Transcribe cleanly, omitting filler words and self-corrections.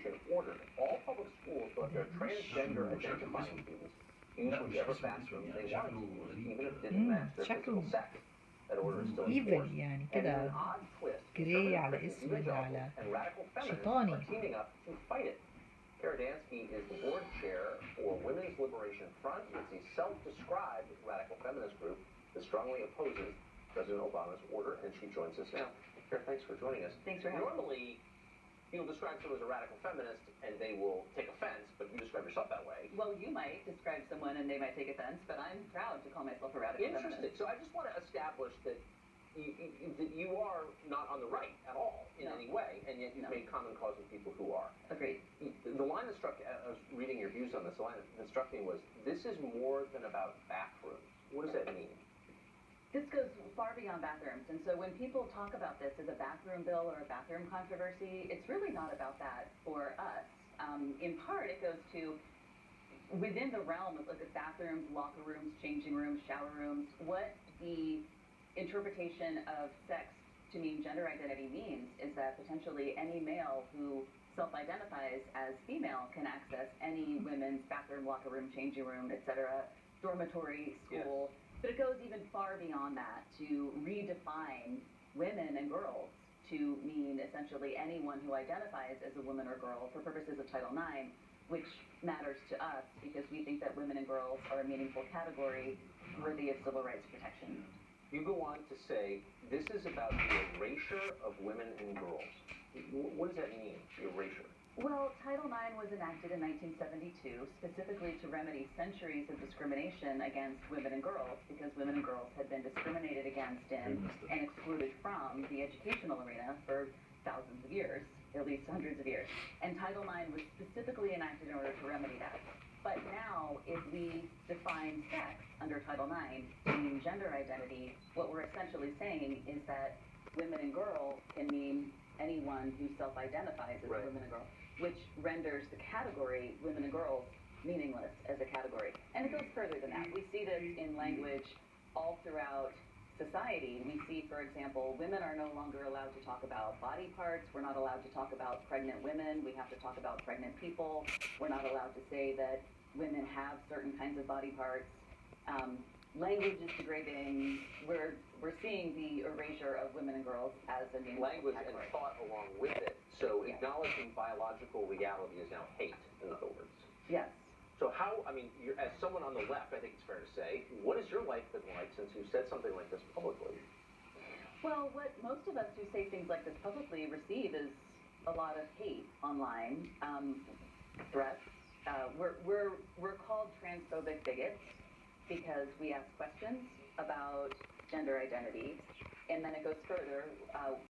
education ordered. All public schools let their transgender identifying students use whichever bathroom they wanted to use, even if it didn't match their physical شكله sex. That order is still in evil force. يعني And in an كده odd twist, جراي conservative على Christian اسود evangelicals على and radical feminists شيطاني. are teaming up to fight it. Kara Dansky is the board chair for Women's Liberation Front. It's a self-described radical feminist group that strongly opposes President Obama's order, and she joins us now. Kara, thanks for joining us. Thanks for having me. Normally, people describe someone as a radical feminist, and they will take offense, but you describe yourself that way. Well, you might describe someone and they might take offense, but I'm proud to call myself a radical Interesting. feminist. So I just want to establish that you are not on the right at all in No. any way, and yet you've No. made common cause with people who are. Agreed. The line that struck, I was reading your views on this, the line that struck me was, this is more than about bathrooms. What does that mean? This goes far beyond bathrooms, and so when people talk about this as a bathroom bill or a bathroom controversy, it's really not about that for us. In part, it goes to within the realm of bathrooms, locker rooms, changing rooms, shower rooms, what the interpretation of sex to mean gender identity means is that potentially any male who self-identifies as female can access any women's bathroom, locker room, changing room, etc., dormitory, school. Yes. But it goes even far beyond that to redefine women and girls to mean essentially anyone who identifies as a woman or girl for purposes of Title IX, which matters to us because we think that women and girls are a meaningful category worthy of civil rights protection. You go on to say, this is about the erasure of women and girls. What does that mean, the erasure? Well, Title IX was enacted in 1972 specifically to remedy centuries of discrimination against women and girls because women and girls had been discriminated against in and excluded from the educational arena for thousands of years, at least hundreds of years. And Title IX was specifically enacted in order to remedy that. But now, if we define sex under Title IX to mean gender identity, what we're essentially saying is that women and girl can mean anyone who self-identifies as Right. a woman and girl, which renders the category women and girls meaningless as a category. And it goes further than that. We see this in language all throughout society. We see, for example, women are no longer allowed to talk about body parts. We're not allowed to talk about pregnant women. We have to talk about pregnant people. We're not allowed to say that women have certain kinds of body parts. Language is degrading. We're seeing the erasure of women and girls as a meaningful Language category. and thought along with it. So Yeah. acknowledging biological reality is now hate, in other words. Yes. So how, I mean, as someone on the left, I think it's fair to say, what has your life been like since you said something like this publicly? Well, what most of us who say things like this publicly receive is a lot of hate online, threats. We're called transphobic bigots because we ask questions about gender identity, and then it goes further.